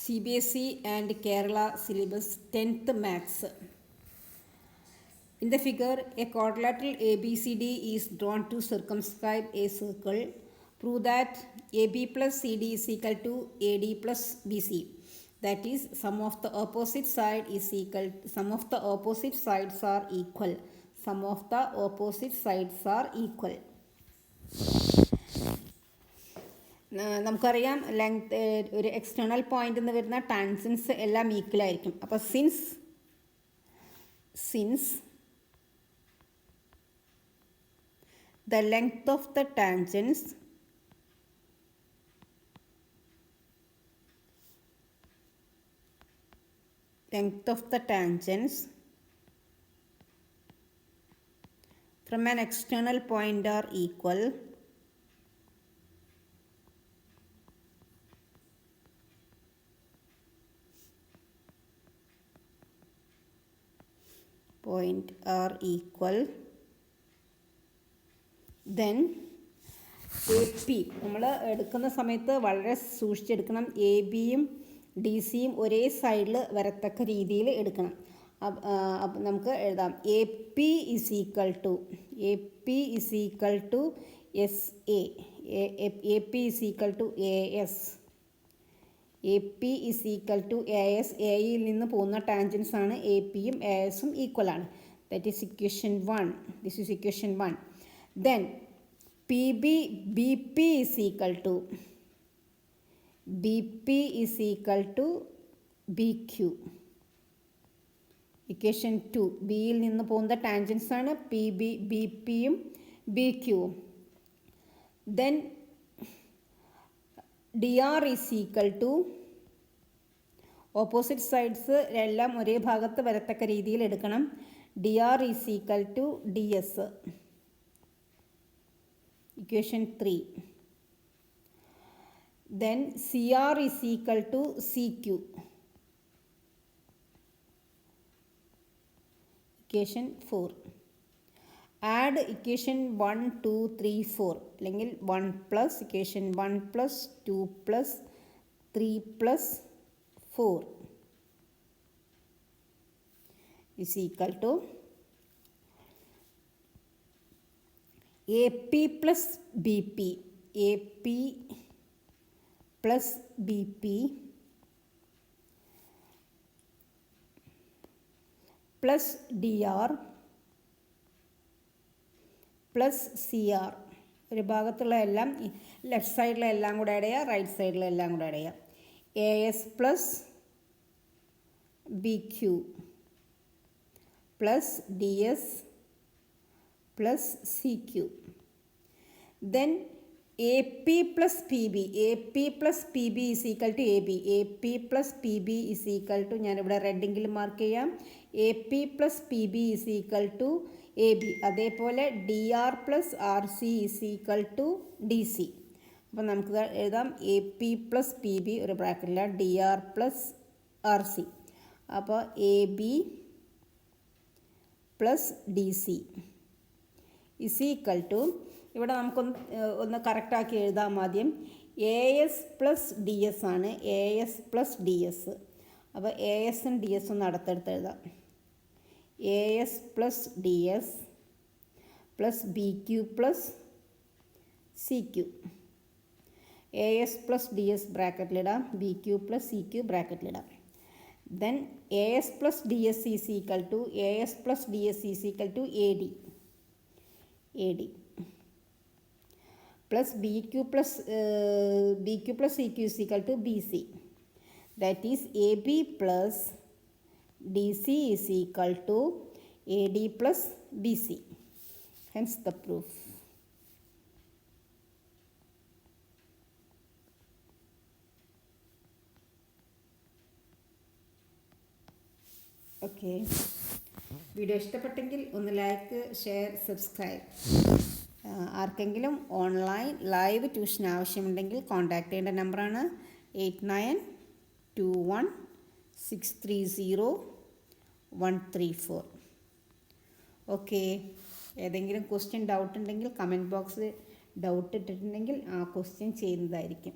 CBSE and Kerala syllabus 10th Maths. In the figure, a quadrilateral ABCD is drawn to circumscribe a circle. Prove that AB plus CD is equal to AD plus BC. That is, sum of the opposite side is equal. Sum of the opposite sides are equal. Sum of the opposite sides are equal. നമുക്കറിയാം length ഒരു external point എന്ന് വരുന്ന tangents എല്ലാം equal ആയിരിക്കും. അപ്പോൾ since the length of the tangents from an external point are equal, then AP നമ്മൾ എടുക്കുന്ന സമയത്ത് വളരെ സൂക്ഷിച്ചെടുക്കണം. എ ബിയും ഡി സിയും ഒരേ സൈഡിൽ വരത്തക്ക രീതിയിൽ എടുക്കണം. അപ്പം നമുക്ക് എഴുതാം A P is equal to S A P is equal to A S എയിൽ നിന്ന് പോകുന്ന ടാൻജൻസ് ആണ് എ പിയും എ എസും ഈക്വൽ ആണ്. That is equation 1. This is equation 1. Then BP is equal to BQ. Equation 2. ബിയിൽ നിന്ന് പോകുന്ന ടാൻജൻസ് ആണ് BPയും BQയും. Then DR is equal to opposite sides എല്ലാം ഒരേ ഭാഗത്ത് വരത്തക്ക രീതിയിൽ എടുക്കണം. DR is equal to DS. Equation 3. Then CR is equal to CQ. Equation 4. Add equation 1, 2, 3, 4. അല്ലെങ്കിൽ 1 plus equation 1 plus 2 plus 3 plus 4 is equal to AP plus BP plus DR plus CR. ഒരു ഭാഗത്തുള്ള എല്ലാം left സൈഡിലെ എല്ലാം കൂടെ add ചെയ്യുക, right സൈഡിലെ എല്ലാം കൂടെ ആഡ് ചെയ്യുക. AS plus BQ plus DS plus CQ. Then AP plus PB is equal to AB. AP plus PB is equal to, ഞാനിവിടെ റെഡിങ്കിൽ മാർക്ക് ചെയ്യാം, AP plus PB is equal to AB. അതേപോലെ DR plus RC is equal to DC. അപ്പോൾ നമുക്ക് എഴുതാം AP plus PB ഒരു ബ്രാക്കറ്റില്ല, DR plus RC. അപ്പോൾ AB plus DC is equal to, ഇവിടെ നമുക്കൊന്ന് കറക്റ്റാക്കി എഴുതാം ആദ്യം. AS പ്ലസ് ഡി എസ് ആണ്, AS പ്ലസ് ഡി എസ്. അപ്പോൾ ASഉം DS ഒന്ന് അടുത്തടുത്ത് എഴുതാം. AS plus D S plus BQ plus CQ. AS plus D S ബ്രാക്കറ്റിലിടാം, BQ പ്ലസ് CQ ബ്രാക്കറ്റിലിടാം. Then AS plus DS is equal to AD plus BQ plus CQ is equal to BC. That is AB plus DC is equal to AD plus BC. Hence the proof. Okay, video ഇഷ്ടപ്പെട്ടെങ്കിൽ ഒന്ന് like, share, subscribe. ആർക്കെങ്കിലും online live tuition ആവശ്യമുണ്ടെങ്കിൽ contact ചെയ്യേണ്ട നമ്പറാണ് 8921630134. Okay, ഏതെങ്കിലും question doubt ഉണ്ടെങ്കിൽ comment ബോക്സിൽ doubt ഇട്ടിട്ടുണ്ടെങ്കിൽ ആ ക്വസ്റ്റ്യൻ ചെയ്യുന്നതായിരിക്കും.